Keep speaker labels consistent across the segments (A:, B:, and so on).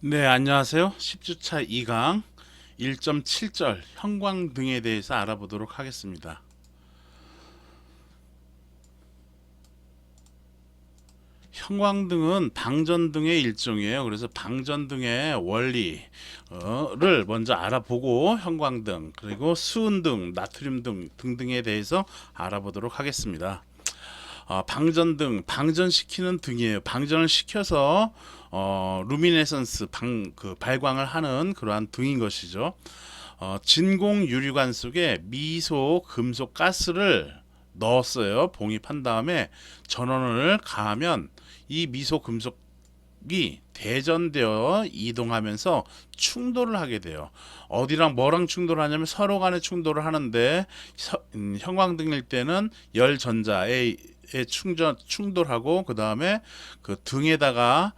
A: 네, 안녕하세요. 10주차 2강 1.7절 형광등에 대해서 알아보도록 하겠습니다. 형광등은 방전등의 일종이에요. 그래서 방전등의 원리를 먼저 알아보고 형광등, 그리고 수은등, 나트륨등 등등에 대해서 알아보도록 하겠습니다. 방전등, 방전시키는 등이에요. 방전을 시켜서 루미네선스 발광을 하는 그러한 등인 것이죠. 진공 유리관 속에 미소 금속 가스를 넣었어요. 봉입한 다음에 전원을 가하면 이 미소 금속이 대전되어 이동하면서 충돌을 하게 돼요. 어디랑 뭐랑 충돌하냐면 서로 간에 충돌을 하는데 형광등일 때는 열 전자에 충돌하고, 그 다음에 그 등에다가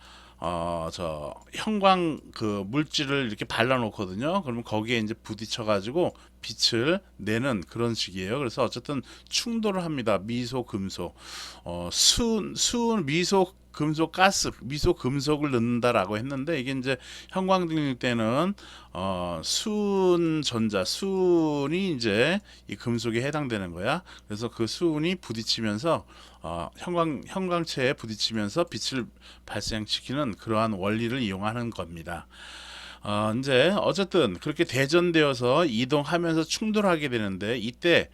A: 저 형광 그 물질을 이렇게 발라 놓거든요. 그러면 거기에 이제 부딪혀 가지고 빛을 내는 그런 식이에요. 그래서 어쨌든 충돌을 합니다. 미소 금속, 수은 미소 금속 가스, 미소 금속을 넣는다라고 했는데, 이게 이제 형광등일 때는 수은 전자, 수은이 이제 이 금속에 해당되는 거야. 그래서 그 수은이 부딪히면서 형광체에 부딪히면서 빛을 발생시키는 그러한 원리를 이용하는 겁니다. 이제 어쨌든 그렇게 대전되어서 이동하면서 충돌하게 되는데, 이때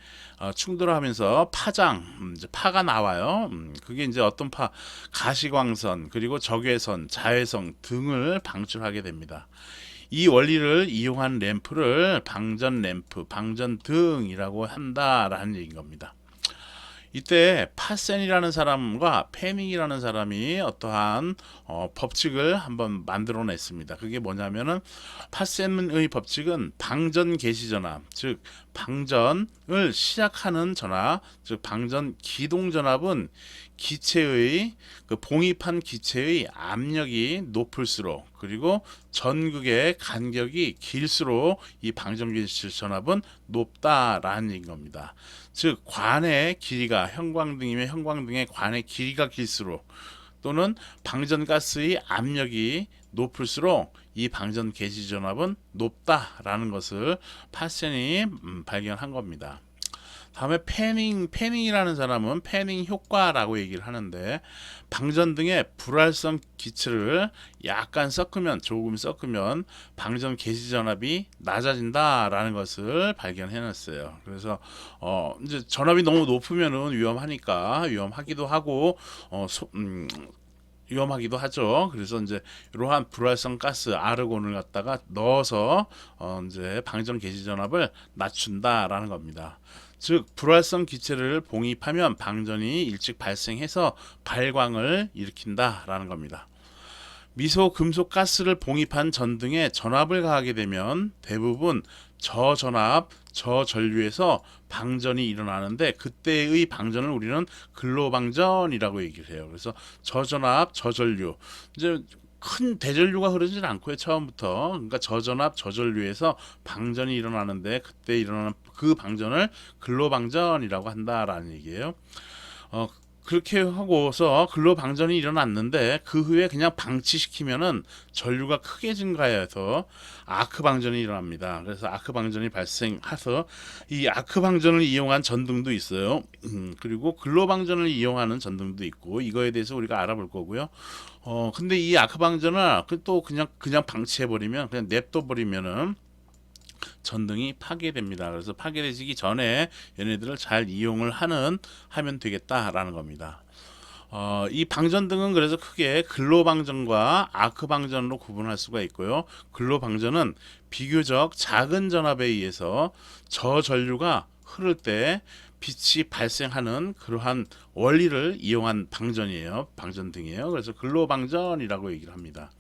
A: 충돌하면서 이제 파가 나와요. 그게 이제 어떤 가시광선, 그리고 적외선, 자외선 등을 방출하게 됩니다. 이 원리를 이용한 램프를 방전 램프, 방전등이라고 한다라는 얘기인 겁니다. 이때 파센이라는 사람과 페닝이라는 사람이 어떠한 법칙을 한번 만들어냈습니다. 그게 뭐냐면은, 파센의 법칙은 방전 개시 전압, 즉 방전을 시작하는 전압, 즉 방전 기동 전압은 기체의 봉입한 기체의 압력이 높을수록, 그리고 전극의 간격이 길수록 이 방전 개시 전압은 높다라는 얘기인 겁니다. 즉 관의 길이가, 형광등이면 형광등의 관의 길이가 길수록, 또는 방전가스의 압력이 높을수록 이 방전 개시 전압은 높다라는 것을 파센이 발견한 겁니다. 다음에 패닝이라는 사람은 패닝 효과라고 얘기를 하는데, 방전등의 불활성 기체를 조금 섞으면 방전 개시 전압이 낮아진다라는 것을 발견해냈어요. 그래서 이제 전압이 너무 높으면은 위험하기도 하고, 위험하기도 하죠. 그래서 이제 이러한 불활성 가스 아르곤을 갖다가 넣어서 이제 방전 개시 전압을 낮춘다라는 겁니다. 즉 불활성 기체를 봉입하면 방전이 일찍 발생해서 발광을 일으킨다라는 겁니다. 미소 금속 가스를 봉입한 전등에 전압을 가하게 되면 대부분 저전압, 저전류에서 방전이 일어나는데, 그때의 방전을 우리는 근로방전이라고 얘기를 해요. 그래서 저전압, 저전류, 이제 큰 대전류가 흐르진 않고요, 처음부터. 그러니까 저전압, 저전류에서 방전이 일어나는데, 그때 일어나는 그 방전을 근로방전이라고 한다라는 얘기예요. 어, 그렇게 하고서 근로 방전이 일어났는데, 그 후에 그냥 방치시키면은 전류가 크게 증가해서 아크 방전이 일어납니다. 그래서 아크 방전이 발생해서 이 아크 방전을 이용한 전등도 있어요. 그리고 근로 방전을 이용하는 전등도 있고, 이거에 대해서 우리가 알아볼 거고요. 근데 이 아크 방전을 또 그냥 방치해 버리면, 그냥 냅둬 버리면은 전등이 파괴됩니다. 그래서 파괴되기 전에 얘네들을 잘 이용을 하면 되겠다라는 겁니다. 이 방전등은 그래서 크게 근로방전과 아크방전으로 구분할 수가 있고요. 근로방전은 비교적 작은 전압에 의해서 저전류가 흐를 때 빛이 발생하는 그러한 원리를 이용한 방전등이에요. 그래서 근로방전이라고 얘기를 합니다.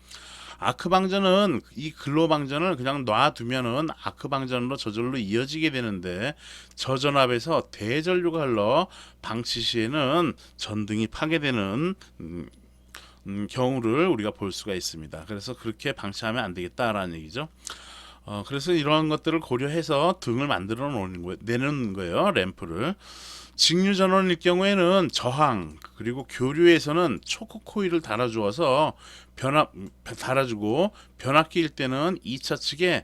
A: 아크방전은 이 근로방전을 그냥 놔두면은 아크방전으로 저절로 이어지게 되는데, 저전압에서 대전류가 흘러 방치 시에는 전등이 파괴되는 경우를 우리가 볼 수가 있습니다. 그래서 그렇게 방치하면 안 되겠다라는 얘기죠. 그래서 이러한 것들을 고려해서 등을 내는 거예요, 램프를. 직류 전원일 경우에는 저항 그리고 교류에서는 초크 코일을 달아주어서 달아주고 변압기일 때는 2차 측에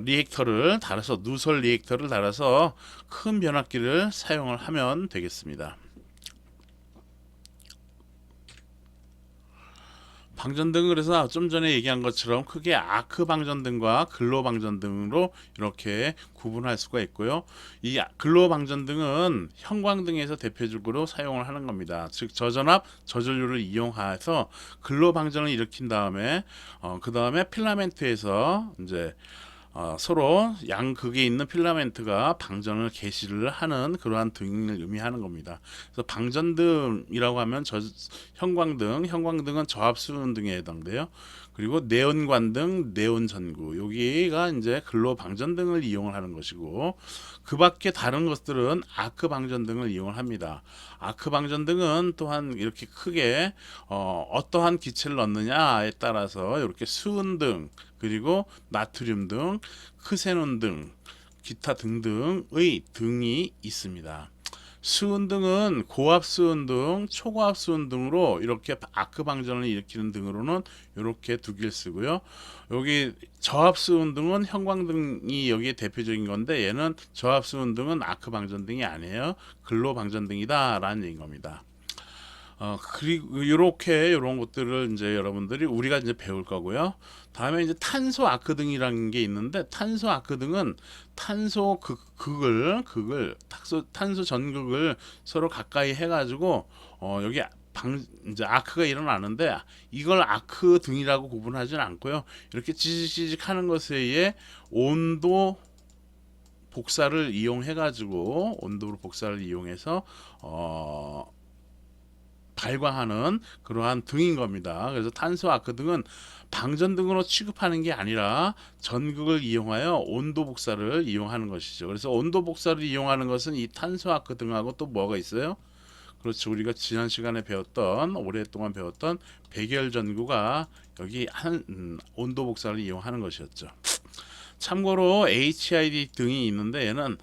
A: 리액터를 달아서 누설 리액터를 달아서 큰 변압기를 사용을 하면 되겠습니다. 방전등은 그래서 좀 전에 얘기한 것처럼 크게 아크 방전등과 근로 방전등으로 이렇게 구분할 수가 있고요. 이 근로 방전등은 형광등에서 대표적으로 사용을 하는 겁니다. 즉 저전압, 저전류를 이용해서 근로 방전을 일으킨 다음에 그 다음에 필라멘트에서 이제 서로 양극에 있는 필라멘트가 방전을 개시를 하는 그러한 등을 의미하는 겁니다. 그래서 방전등이라고 하면 형광등은 저압수은등에 해당돼요. 그리고 네온관등, 네온전구 여기가 이제 근로 방전등을 이용을 하는 것이고 그밖에 다른 것들은 아크 방전등을 이용을 합니다. 아크 방전등은 또한 이렇게 크게 어떠한 기체를 넣느냐에 따라서 이렇게 수은등 그리고 나트륨 등, 크세논 등, 기타 등등의 등이 있습니다. 수은등은 고압 수은등, 초고압 수은등으로 이렇게 아크 방전을 일으키는 등으로는 이렇게 두 개를 쓰고요. 여기 저압 수은등은 형광등이 여기에 대표적인 건데 얘는 저압 수은등은 아크 방전등이 아니에요. 근로 방전등이다라는 얘기인 겁니다. 그리고 이런 것들을 이제 여러분들이 우리가 이제 배울 거고요. 다음에 이제 탄소 아크등이라는 게 있는데 탄소 아크등은 탄소 탄소 전극을 서로 가까이 해가지고 여기 이제 아크가 일어나는데 이걸 아크 등이라고 구분하지는 않고요. 이렇게 찌직찌직 하는 것에 의해 온도 복사를 이용해서 발광하는 그러한 등인 겁니다. 그래서 탄소 아크 등은 방전등으로 취급하는 게 아니라 전극을 이용하여 온도 복사를 이용하는 것이죠. 그래서 온도 복사를 이용하는 것은 이 탄소 아크 등하고 또 뭐가 있어요? 그렇죠. 우리가 지난 시간에 오랫동안 배웠던 백열 전구가 여기 온도 복사를 이용하는 것이었죠. 참고로 HID 등이 있는데 얘는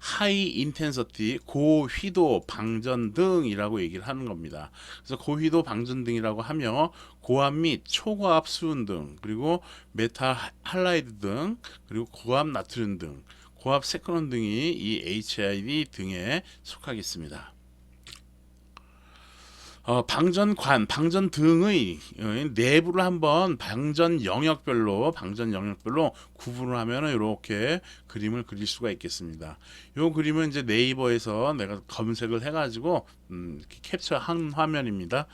A: 하이 인텐서티 고휘도 방전등이라고 얘기를 하는 겁니다. 그래서 고휘도 방전등이라고 하며 고압 및 초고압 수은등 그리고 메탈 할라이드 등 그리고 고압 나트륨 등 고압 세크론 등이 이 HID 등에 속하겠습니다. 방전등의 내부를 한번 방전 영역별로 구분을 하면 이렇게 그림을 그릴 수가 있겠습니다. 이 그림은 이제 네이버에서 내가 검색을 해가지고 캡처한 화면입니다.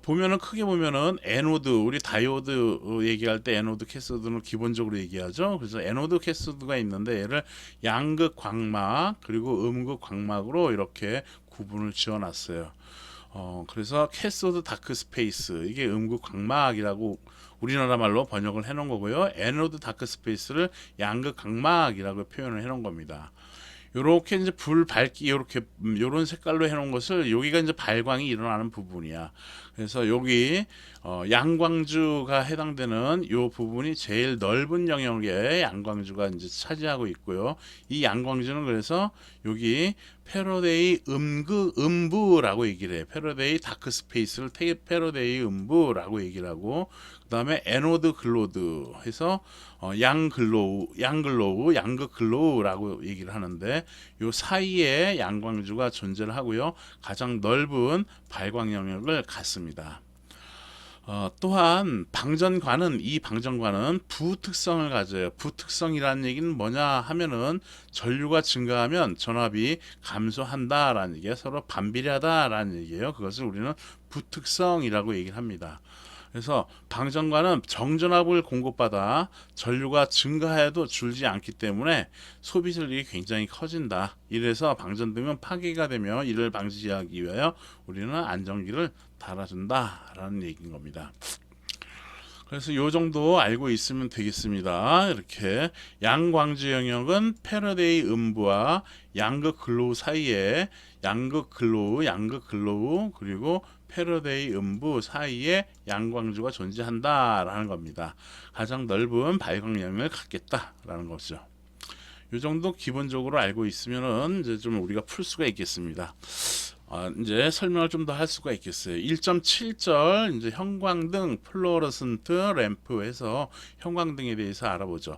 A: 보면은 크게 보면은 에노드 우리 다이오드 얘기할 때 에노드 캐소드는 기본적으로 얘기하죠. 그래서 에노드 캐소드가 있는데 얘를 양극 광막 그리고 음극 광막으로 이렇게 구분을 지어놨어요. 그래서 캐소드 다크 스페이스 이게 음극 광막이라고 우리나라 말로 번역을 해놓은 거고요. 에노드 다크 스페이스를 양극 광막이라고 표현을 해놓은 겁니다. 요렇게 이제 불 밝기 요런 색깔로 해놓은 것을 여기가 이제 발광이 일어나는 부분이야. 그래서 여기 양광주가 해당되는 요 부분이 제일 넓은 영역에 양광주가 이제 차지하고 있고요. 이 양광주는 그래서 여기 패러데이 음부라고 얘기를 해요. 패러데이 다크 스페이스를 패러데이 음부라고 얘기를 하고 그 다음에 에노드 글로드 해서 양극 글로우라고 얘기를 하는데 요 사이에 양광주가 존재를 하고요. 가장 넓은 발광 영역을 갖습니다. 또한 이 방전관은 부특성을 가져요. 부특성이라는 얘기는 뭐냐 하면은 전류가 증가하면 전압이 감소한다라는 얘기예요. 서로 반비례하다라는 얘기예요. 그것을 우리는 부특성이라고 얘기를 합니다. 그래서 방전관은 정전압을 공급받아 전류가 증가해도 줄지 않기 때문에 소비설이 굉장히 커진다. 이래서 방전등은 파괴가 되며 이를 방지하기 위하여 우리는 안전기를 달아준다라는 얘기인 겁니다. 그래서 요 정도 알고 있으면 되겠습니다. 이렇게 양광주 영역은 패러데이 음부와 양극 글로우 사이에 양극 글로우 그리고 패러데이 음부 사이에 양광주가 존재한다라는 겁니다. 가장 넓은 발광 영역을 갖겠다라는 거죠. 요 정도 기본적으로 알고 있으면은 이제 좀 우리가 풀 수가 있겠습니다. 이제 설명을 좀 더 할 수가 있겠어요. 1.7절 이제 형광등 플로러센트 램프 해서 형광등에 대해서 알아보죠.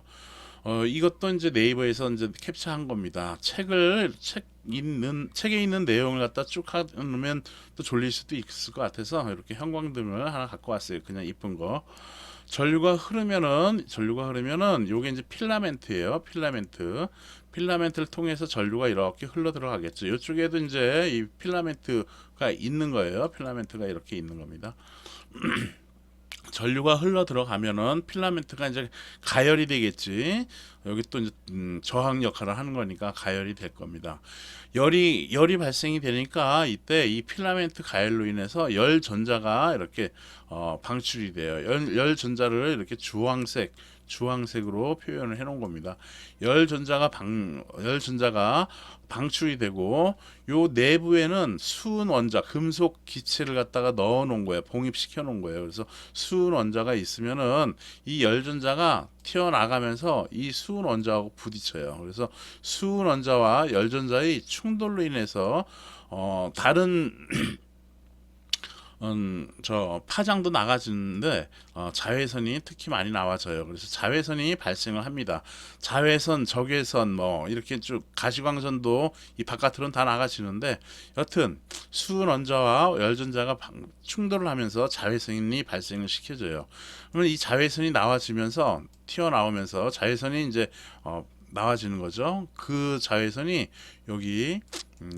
A: 이것도 이제 네이버에서 이제 캡처한 겁니다. 책에 있는 내용을 갖다 쭉 하면 또 졸릴 수도 있을 것 같아서 이렇게 형광등을 하나 갖고 왔어요. 그냥 이쁜 거. 전류가 흐르면은 요게 이제 필라멘트예요. 필라멘트를 통해서 전류가 이렇게 흘러 들어가겠죠. 이쪽에도 이제 이 필라멘트가 있는 거예요. 필라멘트가 이렇게 있는 겁니다. 전류가 흘러 들어가면은 필라멘트가 이제 가열이 되겠지. 여기 또 이제 저항 역할을 하는 거니까 가열이 될 겁니다. 열이 발생이 되니까 이때 이 필라멘트 가열로 인해서 열 전자가 이렇게 방출이 돼요. 열 전자를 이렇게 주황색으로 표현을 해 놓은 겁니다. 열 전자가 방출이 되고 요 내부에는 수은 원자, 금속 기체를 갖다가 넣어 놓은 거예요. 봉입시켜 놓은 거예요. 그래서 수은 원자가 있으면은 이 열 전자가 튀어나가면서 이 수은 원자하고 부딪혀요. 그래서 수은 원자와 열 전자의 충돌로 인해서 다른 저 파장도 나가지는데 자외선이 특히 많이 나와져요. 그래서 자외선이 발생을 합니다. 자외선, 적외선 뭐 이렇게 쭉 가시광선도 이 바깥으로는 다 나가지는데 여튼 수은 원자와 열전자가 충돌을 하면서 자외선이 발생을 시켜줘요. 그러면 이 자외선이 나와지면서 튀어나오면서 자외선이 이제 나와지는 거죠. 그 자외선이 여기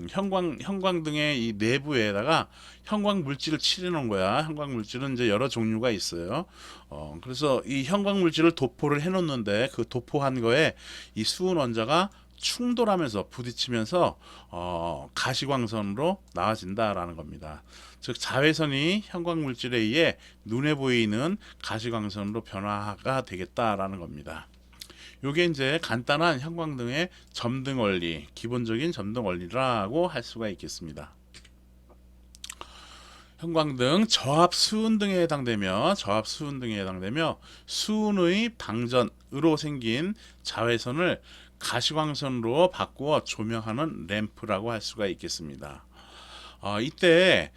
A: 형광등의 이 내부에다가 형광 물질을 칠해 놓은 거야. 형광 물질은 이제 여러 종류가 있어요. 그래서 이 형광 물질을 도포를 해 놓는데 그 도포한 거에 이 수은 원자가 충돌하면서 부딪히면서 가시광선으로 나와진다라는 겁니다. 즉 자외선이 형광 물질에 의해 눈에 보이는 가시광선으로 변화가 되겠다라는 겁니다. 요게 이제 간단한 형광등의 점등 원리, 기본적인 점등 원리라고 할 수가 있겠습니다. 형광등 저압수은등에 해당되며 수은의 방전으로 생긴 자외선을 가시광선으로 바꾸어 조명하는 램프라고 할 수가 있겠습니다. 이때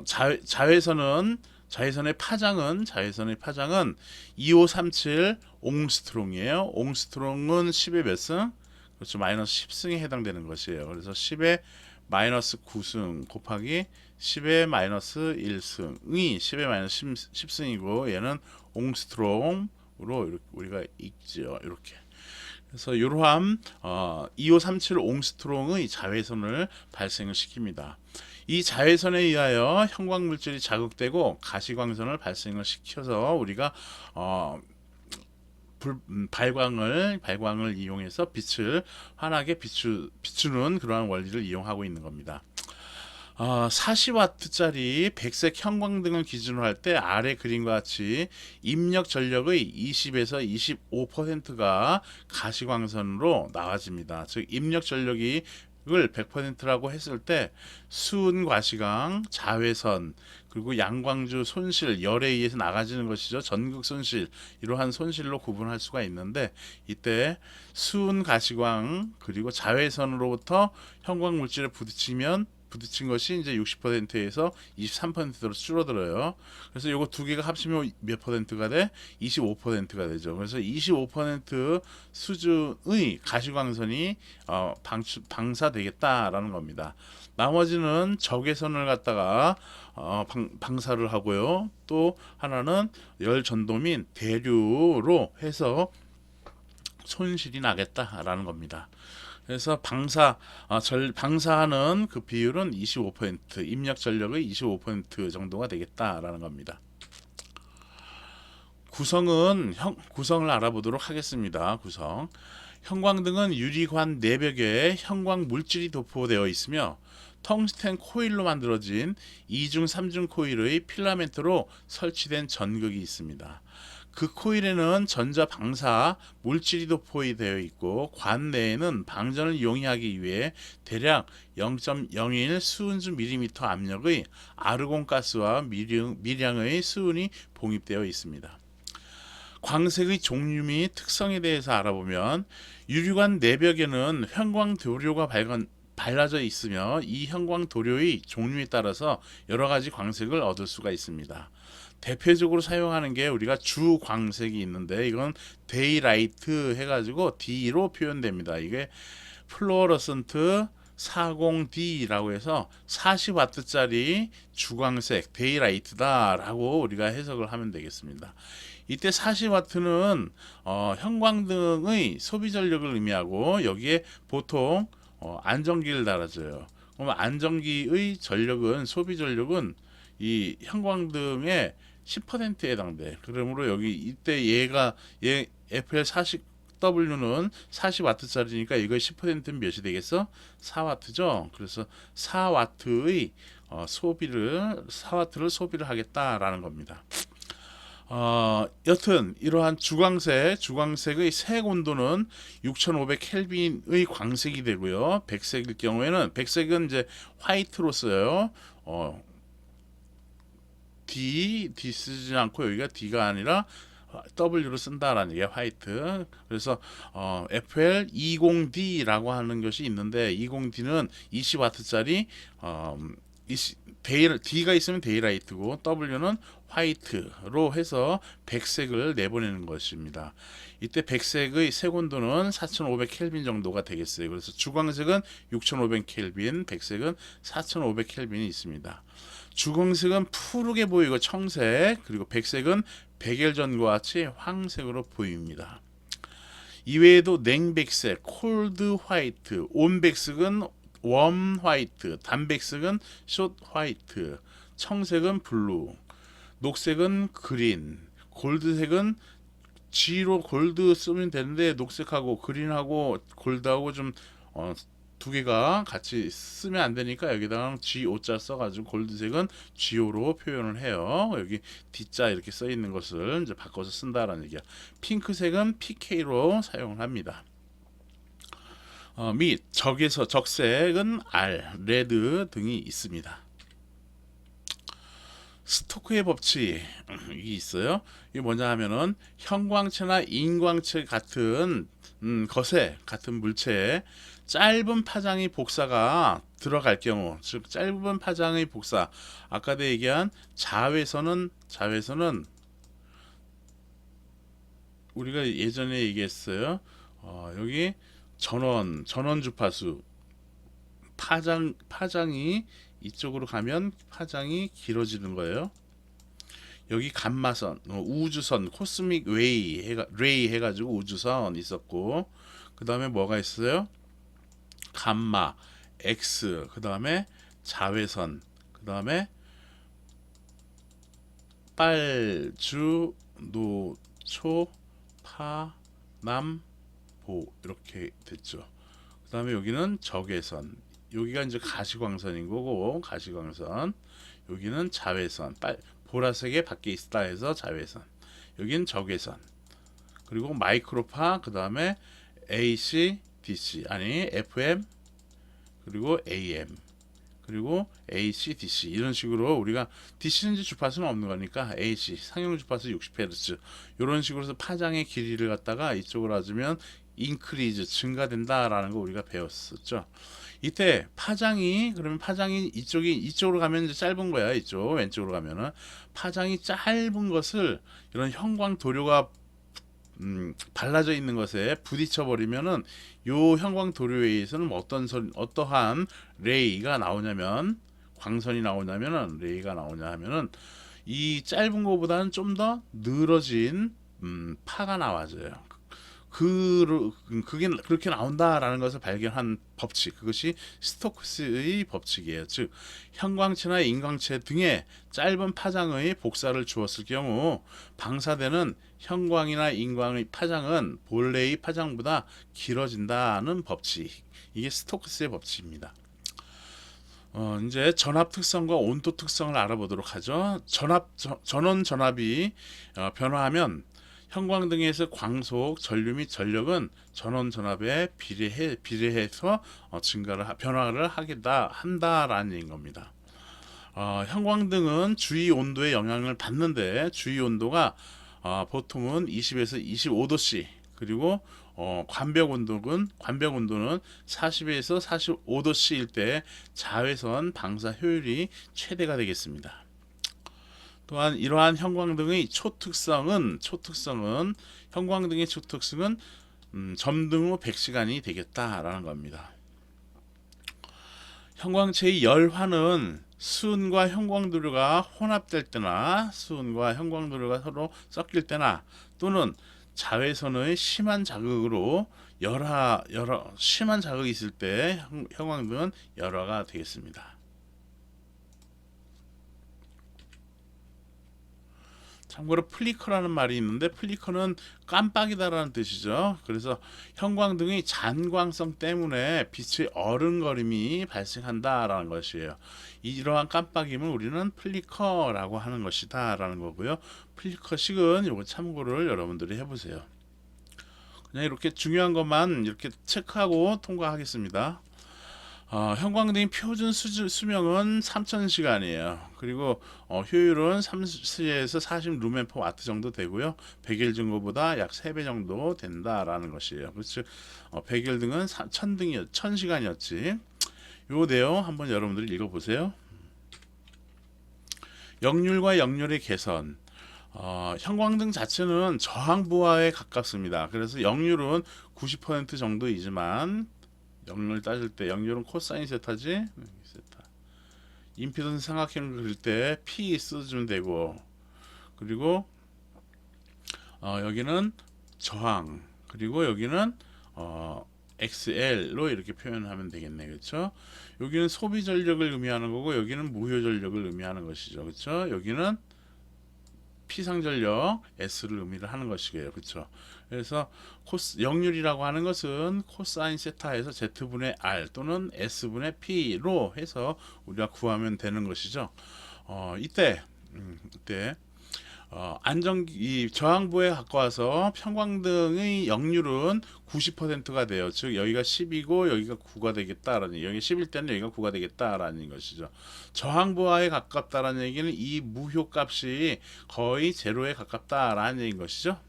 A: 자외선의 파장은 2537 옹스트롱이에요. 옹스트롱은 10의 몇 승? 그렇죠. 마이너스 10승에 해당되는 것이에요. 그래서 10의 마이너스 9승 곱하기 10의 마이너스 1승이 10의 마이너스 10승이고 얘는 옹스트롱으로 우리가 읽죠. 이렇게. 그래서 이러한 2537 옹스트롱의 자외선을 발생을 시킵니다. 이 자외선에 의하여 형광 물질이 자극되고 가시광선을 발생을 시켜서 우리가 발광을 이용해서 빛을 환하게 비추는 그러한 원리를 이용하고 있는 겁니다. 40W짜리 백색 형광등을 기준으로 할 때 아래 그림과 같이 입력 전력의 20에서 25%가 가시광선으로 나와집니다. 즉 입력 전력이 을 100%라고 했을 때 수은 과시광, 자외선, 그리고 양광주 손실, 열에 의해서 나가지는 것이죠. 전극 손실, 이러한 손실로 구분할 수가 있는데 이때 수은 가시광 그리고 자외선으로부터 형광 물질에 부딪힌 것이 이제 60%에서 23%로 줄어들어요. 그래서 요거 두 개가 합치면 몇 퍼센트가 돼? 25%가 되죠. 그래서 25% 수준의 가시광선이 방사되겠다라는 겁니다. 나머지는 적외선을 갖다가 방사를 하고요. 또 하나는 열 전도민 대류로 해서 손실이 나겠다라는 겁니다. 그래서 방사하는 그 비율은 25%, 입력 전력의 25% 정도가 되겠다라는 겁니다. 구성을 알아보도록 하겠습니다. 형광등은 유리관 내벽에 형광 물질이 도포되어 있으며 텅스텐 코일로 만들어진 2중 3중 코일의 필라멘트로 설치된 전극이 있습니다. 그 코일에는 전자 방사 물질이 도포되어 있고 관 내에는 방전을 용이하기 위해 대략 0.01 수은주 밀리미터 압력의 아르곤가스와 미량의 수은이 봉입되어 있습니다. 광색의 종류 및 특성에 대해서 알아보면 유리관 내벽에는 형광도료가 발라져 있으며 이 형광도료의 종류에 따라서 여러 가지 광색을 얻을 수가 있습니다. 대표적으로 사용하는 게 우리가 주광색이 있는데 이건 데이라이트 해가지고 D로 표현됩니다. 이게 플로러선트 40D라고 해서 40W짜리 주광색 데이라이트다라고 우리가 해석을 하면 되겠습니다. 이때 40W는 형광등의 소비 전력을 의미하고 여기에 보통 안전기를 달아줘요. 그러면 안전기의 전력은 소비 전력은 이 형광등의 10%에 해당돼. 그러므로 여기 이때 얘 FL40W는 40W짜리니까 이거 10%는 몇이 되겠어? 4W죠. 그래서 4W의 4W를 소비를 하겠다라는 겁니다. 여튼 이러한 주광색의 색 온도는 6500켈빈의 광색이 되고요. 백색일 경우에는 백색은 이제 화이트로 써요. D 쓰지 않고 여기가 D가 아니라 W로 쓴다라는 게 화이트. 그래서 FL20D라고 하는 것이 있는데 20D는 20W짜리 D가 있으면 데이라이트고 W는 화이트로 해서 백색을 내보내는 것입니다. 이때 백색의 색 온도는 4500켈빈 정도가 되겠어요. 그래서 주광색은 6500켈빈, 백색은 4500켈빈이 있습니다. 주광색은 푸르게 보이고 청색, 그리고 백색은 백열전과 같이 황색으로 보입니다. 이외에도 냉백색, 콜드 화이트, 온백색은 웜 화이트, 단백색은 숏 화이트, 청색은 블루, 녹색은 그린, 골드색은 G로 골드 쓰면 되는데 녹색하고 그린하고 골드하고 좀 두 개가 같이 쓰면 안 되니까 여기다가 GO자 써가지고 골드색은 GO로 표현을 해요. 여기 D자 이렇게 써 있는 것을 이제 바꿔서 쓴다라는 얘기야. 핑크색은 PK로 사용을 합니다. 및 적색은 R, 레드 등이 있습니다. 스토크의 법칙이 있어요. 이게 뭐냐 하면은 형광체나 인광체 같은 것에 같은 물체에 짧은 파장의 복사가 들어갈 경우, 즉 짧은 파장의 복사, 아까도 얘기한 자외선은 우리가 예전에 얘기했어요. 여기 전원 주파수 파장이 이쪽으로 가면 파장이 길어지는 거예요. 여기 감마선, 우주선, 코스믹 레이 해가지고 우주선 있었고, 그 다음에 뭐가 있어요? 감마, X, 그 다음에 자외선, 그 다음에 빨주, 노초, 파, 남, 보 이렇게 됐죠. 그 다음에 여기는 적외선, 여기가 이제 가시광선인 거고 가시광선, 여기는 자외선, 보라색에 밖에 있다 해서 자외선, 여기는 적외선, 그리고 마이크로파, 그 다음에 AC, DC 아니 FM, 그리고 AM, 그리고 AC, DC 이런 식으로 우리가 DC는 이제 주파수는 없는 거니까 AC 상용 주파수 60Hz 이런 식으로 해서 파장의 길이를 갖다가 이쪽으로 하면 인크리즈 증가된다라는 거 우리가 배웠었죠. 이때 그러면 파장이 이쪽으로 가면 이제 짧은 거야. 이쪽 왼쪽으로 가면은 파장이 짧은 것을 이런 형광 도료가 발라져 있는 것에 부딪혀 버리면은 요 형광 도료에 의해서는 어떠한 레이가 나오냐면 광선이 나오냐면은 레이가 나오냐 하면은 이 짧은 것보다는 좀 더 늘어진 파가 나와져요. 그게 그렇게 나온다라는 것을 발견한 법칙, 그것이 스토크스의 법칙이에요. 즉 형광체나 인광체 등의 짧은 파장의 복사를 주었을 경우 방사되는 형광이나 인광의 파장은 본래의 파장보다 길어진다는 법칙, 이게 스토크스의 법칙입니다. 이제 전압 특성과 온도 특성을 알아보도록 하죠. 전원 전압이 변화하면 형광등에서 광속, 전류 및 전력은 전원 전압에 비례해서 변화를 한다라는 얘기인 겁니다. 형광등은 주위 온도에 영향을 받는데 주위 온도가 보통은 20에서 25도씨, 그리고 관벽 온도는 40에서 45도씨일 때 자외선 방사 효율이 최대가 되겠습니다. 또한 이러한 형광등의 초특성은 형광등의 초특성은 점등 후 100시간이 되겠다라는 겁니다. 형광체의 열화는 수은과 형광도료가 혼합될 때나 수은과 형광도료가 서로 섞일 때나 또는 자외선의 심한 자극으로 심한 자극이 있을 때 형광등은 열화가 되겠습니다. 참고로 플리커라는 말이 있는데, 플리커는 깜빡이다라는 뜻이죠. 그래서 형광등의 잔광성 때문에 빛의 어른거림이 발생한다라는 것이에요. 이러한 깜빡임을 우리는 플리커라고 하는 것이다라는 거고요. 플리커식은 이거 참고를 여러분들이 해보세요. 그냥 이렇게 중요한 것만 이렇게 체크하고 통과하겠습니다. 형광등의 표준 수명은 3000시간이에요. 그리고 효율은 30에서 40 루멘/와트 정도 되고요. 백일 증거보다 약 3배 정도 된다라는 것이에요. 그렇죠? 백일 등은 1000시간이었지. 요 내용 한번 여러분들이 읽어보세요. 역률과 역률의 개선. 형광등 자체는 저항부하에 가깝습니다. 그래서 역률은 90% 정도이지만, 역률 따질 때 역률은 코사인 세타지. 세타. 임피던스 삼각형을 그릴 때 P 써주면 되고, 그리고 여기는 저항, 그리고 여기는 XL로 이렇게 표현하면 되겠네, 그렇죠? 여기는 소비 전력을 의미하는 거고, 여기는 무효 전력을 의미하는 것이죠, 그렇죠? 여기는 피상전력 S를 의미를 하는 것이에요, 그렇죠? 그래서 역률이라고 하는 것은 코사인 세타에서 Z분의 R 또는 S분의 P로 해서 우리가 구하면 되는 것이죠. 이때 이 저항부에 가까워서 형광등의 역률은 90%가 돼요. 즉 여기가 10이고 여기가 9가 되겠다라는, 여기 10일 때는 여기가 9가 되겠다라는 것이죠. 저항부하에 가깝다라는 얘기는 이 무효값이 거의 제로에 가깝다라는 얘기인 것이죠.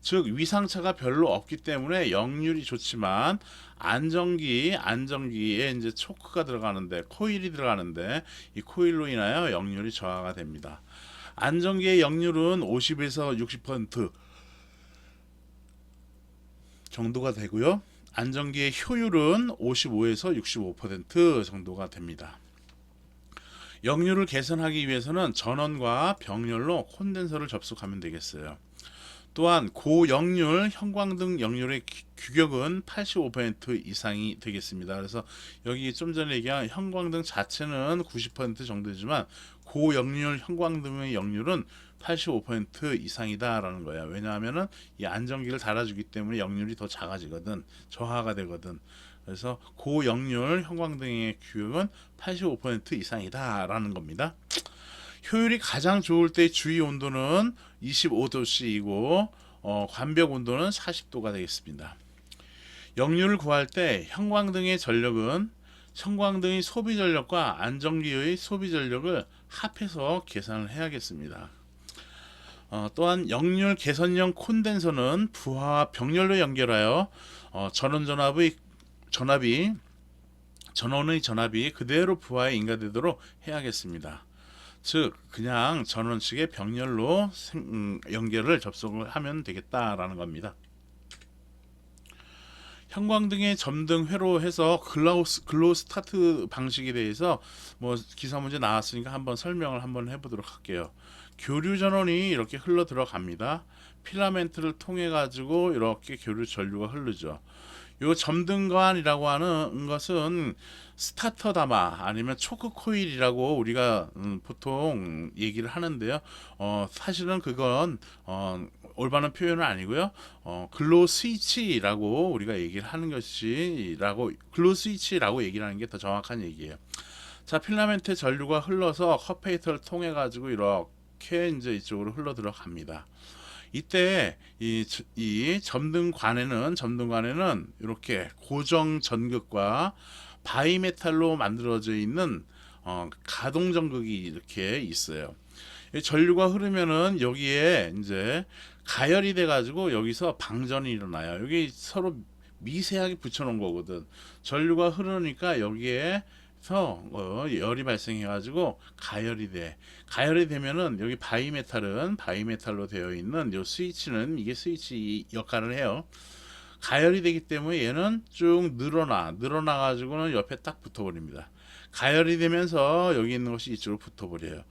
A: 즉 위상차가 별로 없기 때문에 역률이 좋지만, 안전기에 이제 초크가 들어가는데, 코일이 들어가는데, 이 코일로 인하여 역률이 저하가 됩니다. 안전기의 역률은 50에서 60% 정도가 되고요. 안전기의 효율은 55에서 65% 정도가 됩니다. 역률을 개선하기 위해서는 전원과 병렬로 콘덴서를 접속하면 되겠어요. 또한 고역률 형광등 역률의 규격은 85% 이상이 되겠습니다. 그래서 여기 좀 전에 얘기한 형광등 자체는 90% 정도지만 고역률 형광등의 역률은 85% 이상이다라는 거야. 왜냐하면은 이 안전기를 달아주기 때문에 역률이 더 작아지거든, 저하가 되거든. 그래서 고역률 형광등의 규격은 85% 이상이다라는 겁니다. 효율이 가장 좋을 때 주위 온도는 25도씨이고 관벽 온도는 40도가 되겠습니다. 역률을 구할 때 형광등의 전력은 형광등의 소비 전력과 안전기의 소비 전력을 합해서 계산을 해야겠습니다. 또한 역률 개선형 콘덴서는 부하와 병렬로 연결하여 전원의 전압이 그대로 부하에 인가되도록 해야겠습니다. 즉 그냥 전원식의 병렬로 연결을 접속을 하면 되겠다라는 겁니다. 형광등의 점등 회로 해서 글로우 스타트 방식에 대해서 기사 문제 나왔으니까 한번 설명을 한번 해보도록 할게요. 교류 전원이 이렇게 흘러 들어갑니다. 필라멘트를 통해 가지고 이렇게 교류 전류가 흐르죠. 요 점등관이라고 하는 것은 스타터 다마 아니면 초크 코일이라고 우리가 보통 얘기를 하는데요. 사실은 그건 올바른 표현은 아니고요. 글로우 스위치라고 우리가 얘기를 하는 글로우 스위치라고 얘기를 하는 게 더 정확한 얘기예요. 자, 필라멘트 전류가 흘러서 커페이터를 통해 가지고 이렇게 이제 이쪽으로 흘러 들어갑니다. 이때 이 점등관에는 이렇게 고정 전극과 바이메탈로 만들어져 있는 가동 전극이 이렇게 있어요. 이 전류가 흐르면은 여기에 이제 가열이 돼 가지고 여기서 방전이 일어나요. 여기 서로 미세하게 붙여 놓은 거거든. 전류가 흐르니까 여기에서 열이 발생해 가지고 가열이 돼. 가열이 되면은 여기 바이메탈은 바이메탈로 되어 있는 요 스위치는 이게 스위치 역할을 해요. 가열이 되기 때문에 얘는 쭉 늘어나 가지고는 옆에 딱 붙어버립니다. 가열이 되면서 여기 있는 것이 이쪽으로 붙어버려요.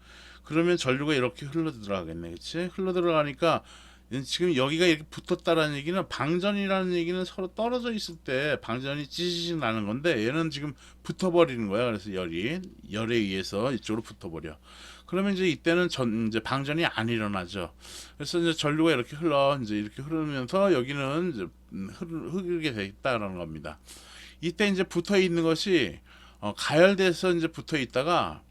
A: 그러면 전류가 이렇게 흘러 들어가겠네, 그렇지? 흘러 들어가니까 지금 여기가 이렇게 붙었다라는 얘기는 방전이라는 얘기는 서로 떨어져 있을 때 방전이 찌릿 나는 건데 얘는 지금 붙어버리는 거야. 그래서 열에 의해서 이쪽으로 붙어버려. 그러면 이제 이때는 이제 방전이 안 일어나죠. 그래서 이제 전류가 이렇게 이제 이렇게 흐르면서 여기는 이제 흐르게 돼 있다라는 겁니다. 이때 이제 붙어 있는 것이 가열돼서 이제 붙어 있다가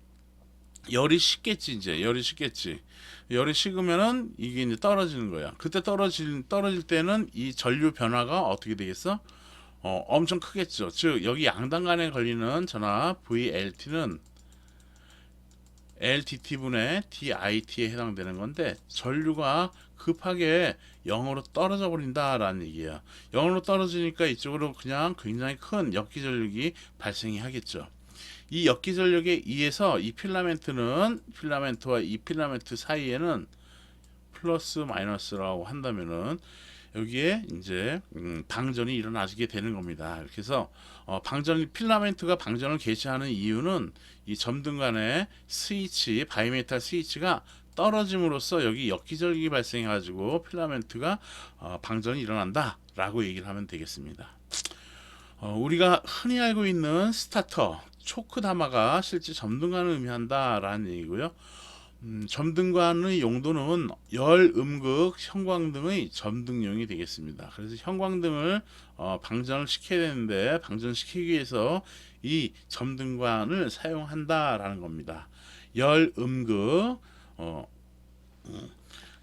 A: 열이 식겠지. 이제 열이 식겠지. 열이 식으면은 이게 이제 떨어지는 거야. 그때 떨어질 때는 이 전류 변화가 어떻게 되겠어? 엄청 크겠죠. 즉 여기 양단간에 걸리는 전압 VLT는 LDT분의 DIT에 해당되는 건데 전류가 급하게 0으로 떨어져 버린다라는 얘기야. 0으로 떨어지니까 이쪽으로 그냥 굉장히 큰 역기전력이 발생이 하겠죠. 이 역기전력에 의해서 이 필라멘트와 이 필라멘트 사이에는 플러스 마이너스라고 한다면은 여기에 이제 방전이 일어나게 되는 겁니다. 이렇게 해서 필라멘트가 방전을 개시하는 이유는 이 점등간의 스위치, 바이메탈 스위치가 떨어짐으로써 여기 역기전력이 발생해 가지고 필라멘트가 방전이 일어난다라고 얘기를 하면 되겠습니다. 우리가 흔히 알고 있는 스타터, 초크 담화가 실제 점등관을 의미한다라는 얘기고요. 점등관의 용도는 열음극 형광등의 점등용이 되겠습니다. 그래서 형광등을 방전을 시켜야 되는데 방전시키기 위해서 이 점등관을 사용한다라는 겁니다. 열음극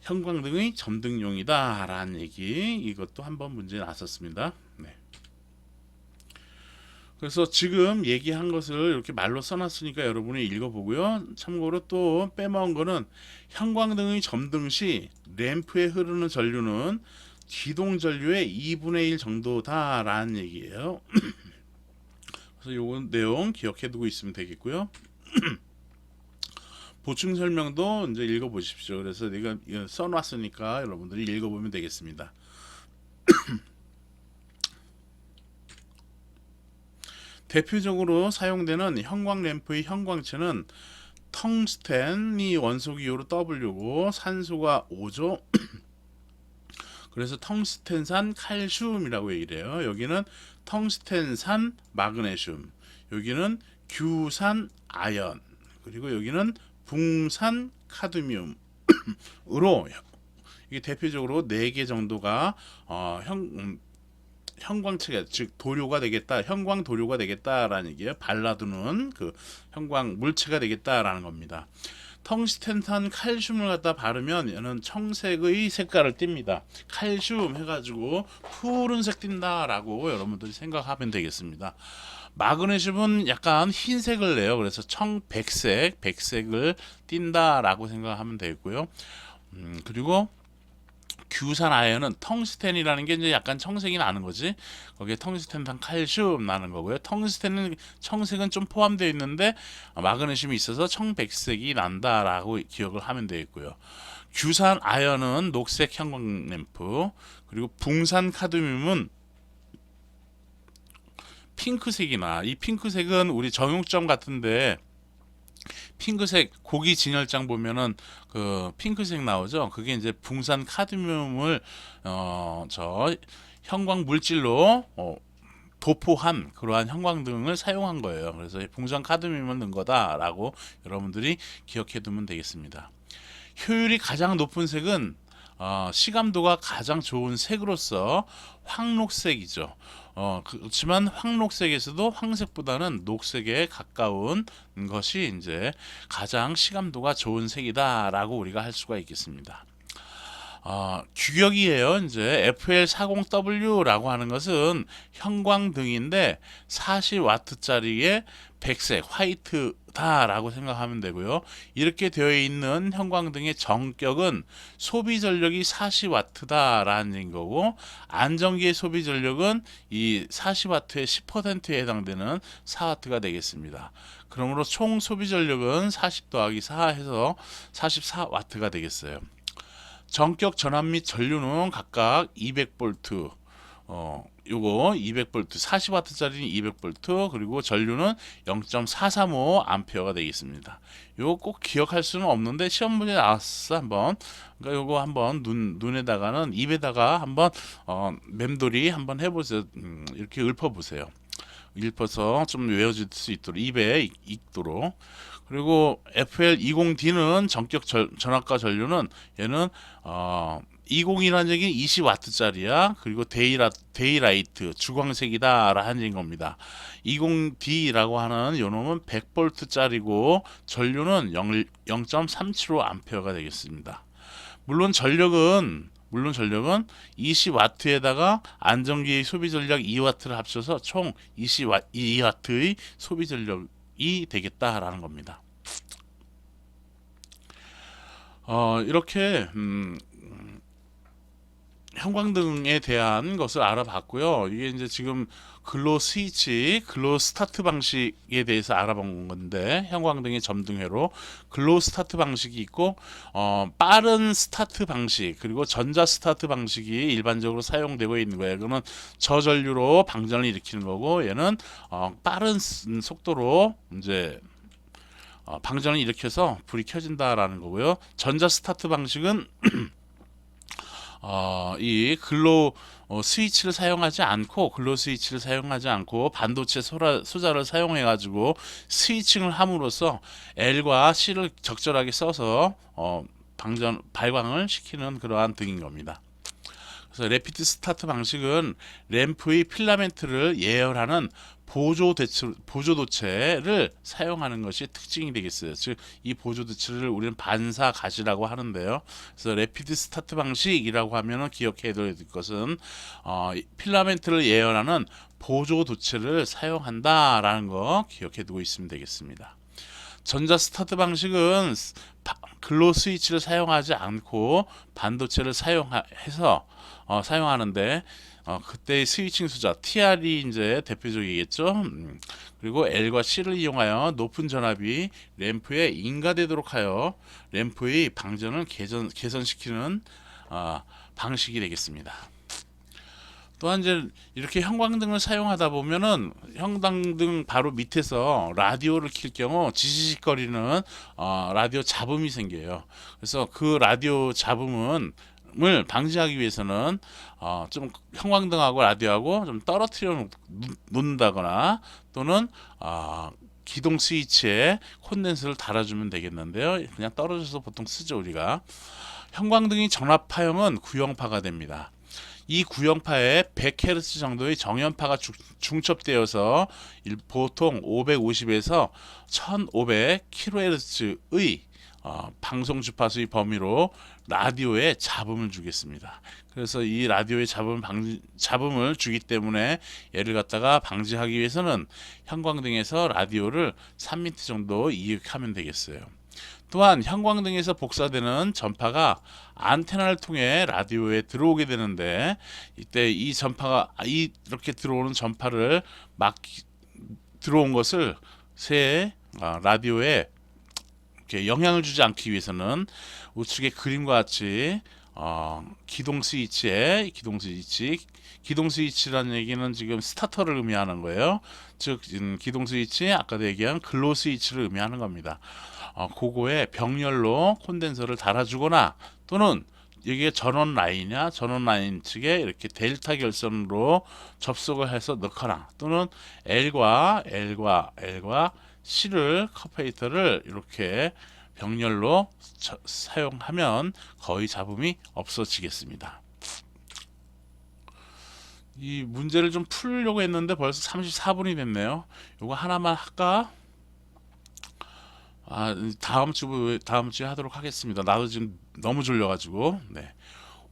A: 형광등의 점등용이다라는 얘기, 이것도 한번 문제에 나왔었습니다. 네. 그래서 지금 얘기한 것을 이렇게 말로 써놨으니까 여러분이 읽어보고요. 참고로 또 빼먹은 거는 형광등의 점등 시 램프에 흐르는 전류는 기동 전류의 2분의 1 정도다라는 얘기예요. 그래서 요건 내용 기억해 두고 있으면 되겠고요. 보충 설명도 이제 읽어보십시오. 그래서 내가 써놨으니까 여러분들이 읽어보면 되겠습니다. 대표적으로 사용되는 형광 램프의 형광체는 텅스텐이 원소 기호로 W고 산소가 O죠. 그래서 텅스텐산 칼슘이라고 얘기를 해요. 여기는 텅스텐산 마그네슘, 여기는 규산 아연, 그리고 여기는 붕산 카드뮴으로 이게 대표적으로 4개 정도가 형광체가, 즉 도료가 되겠다, 형광 도료가 되겠다라는 얘기예요. 발라두는 그 형광 물체가 되겠다라는 겁니다. 텅스텐산 칼슘을 갖다 바르면 얘는 청색의 색깔을 띱니다. 칼슘 해가지고 푸른색 띈다라고 여러분들이 생각하면 되겠습니다. 마그네슘은 약간 흰색을 내요. 그래서 백색을 띈다라고 생각하면 되겠고요. 그리고 규산 아연은 텅스텐이라는 게 이제 약간 청색이 나는 거지. 거기에 텅스텐산 칼슘 나는 거고요. 청색은 좀 포함되어 있는데 마그네슘이 있어서 청백색이 난다라고 기억을 하면 되겠고요. 규산 아연은 녹색 형광 램프, 그리고 붕산 카드뮴은 핑크색이나, 이 핑크색은 우리 정육점 같은데 핑크색 고기 진열장 보면은 그 핑크색 나오죠. 그게 이제 붕산 카드뮴을 저 형광 물질로 도포한 그러한 형광등을 사용한 거예요. 그래서 붕산 카드뮴을 넣은 거다라고 여러분들이 기억해 두면 되겠습니다. 효율이 가장 높은 색은 시감도가 가장 좋은 색으로서 황록색이죠. 그렇지만 황록색에서도 황색보다는 녹색에 가까운 것이 이제 가장 시감도가 좋은 색이다라고 우리가 할 수가 있겠습니다. 규격이에요. 이제 FL40W라고 하는 것은 형광등인데 40W짜리의 백색, 화이트다라고 생각하면 되고요. 이렇게 되어 있는 형광등의 정격은 소비 전력이 40W다라는 거고, 안전기의 소비 전력은 이 40W의 10%에 해당되는 4W가 되겠습니다. 그러므로 총 소비 전력은 40 더하기 4 해서 44W가 되겠어요. 전격 전압 및 전류는 각각 200V, 요거 200V, 40W짜리는 200V, 그리고 전류는 0.435 암페어가 되겠습니다. 요거 꼭 기억할 수는 없는데 시험 문제 나왔어 한번. 그러니까 요거 한번 눈에다가는 입에다가 한번 맴돌이 한번 해보세요. 이렇게 읊어보세요. 읊어서 좀 외워질 수 있도록 입에 익도록. 그리고 FL20D는 전격 전압과 전류는 얘는 20이라는 얘기는 20W짜리야. 그리고 데이라이트 주광색이다라는 겁니다. 20D라고 하는 요 놈은 100V짜리고 전류는 0.375A가 되겠습니다. 물론 전력은 20W에다가 안전기의 소비 전력 2W를 합쳐서 총 22W의 소비 전력이 되겠다라는 겁니다. 이렇게 형광등에 대한 것을 알아봤고요. 이게 이제 지금 글로 스위치, 글로 스타트 방식에 대해서 알아본 건데, 형광등의 점등회로 글로 스타트 방식이 있고, 빠른 스타트 방식, 그리고 전자 스타트 방식이 일반적으로 사용되고 있는 거예요. 그러면 저전류로 방전을 일으키는 거고, 얘는 빠른 속도로 이제 방전을 일으켜서 불이 켜진다라는 거고요. 전자 스타트 방식은 이 글로 스위치를 사용하지 않고 반도체 소자를 사용해 가지고 스위칭을 함으로써 L과 C를 적절하게 써서 발광을 시키는 그러한 등인 겁니다. 그래서 레피드 스타트 방식은 램프의 필라멘트를 예열하는 보조도체를 사용하는 것이 특징이 되겠어요. 즉, 이 보조도체를 우리는 반사 가시라고 하는데요. 그래서 레피드 스타트 방식이라고 하면은 기억해야 될 것은 필라멘트를 예열하는 보조도체를 사용한다라는 거 기억해 두고 있으면 되겠습니다. 전자 스타트 방식은 글로 스위치를 사용하지 않고 반도체를 사용하는데 그때의 스위칭 수자 TR이 이제 대표적이겠죠. 그리고 L과 C를 이용하여 높은 전압이 램프에 인가되도록 하여 램프의 방전을 개선시키는 방식이 되겠습니다. 또한 이제 이렇게 형광등을 사용하다 보면은 형광등 바로 밑에서 라디오를 킬 경우 지지직거리는 라디오 잡음이 생겨요. 그래서 그 라디오 잡음을 방지하기 위해서는 좀 형광등하고 라디오하고 좀 떨어뜨려 놓는다거나 또는 기동 스위치에 콘덴서를 달아주면 되겠는데요. 그냥 떨어져서 보통 쓰죠 우리가. 형광등이 전압파형은 구형파가 됩니다. 이 구형파에 100Hz 정도의 정연파가 중첩되어서 보통 550에서 1500kHz의 방송 주파수의 범위로 라디오에 잡음을 주겠습니다. 그래서 이 라디오에 잡음을 주기 때문에 얘를 갖다가 방지하기 위해서는 형광등에서 라디오를 3m 정도 이륙하면 되겠어요. 또한 형광등에서 복사되는 전파가 안테나를 통해 라디오에 들어오게 되는데, 이때 이 전파가 이렇게 들어오는 전파를 들어온 것을 라디오에 이렇게 영향을 주지 않기 위해서는 우측의 그림과 같이 기동 스위치라는 얘기는 지금 스타터를 의미하는 거예요. 즉 기동 스위치, 아까도 얘기한 글로 스위치를 의미하는 겁니다. 그거에 병렬로 콘덴서를 달아주거나 또는 이게 전원 라인 측에 이렇게 델타 결선으로 접속을 해서 넣거나 또는 L과 C를 커퍼레이터를 이렇게 병렬로 사용하면 거의 잡음이 없어지겠습니다. 이 문제를 좀 풀려고 했는데 벌써 34분이 됐네요. 이거 하나만 할까? 다음 주에 하도록 하겠습니다. 나도 지금 너무 졸려가지고. 네.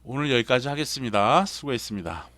A: 오늘 여기까지 하겠습니다. 수고했습니다.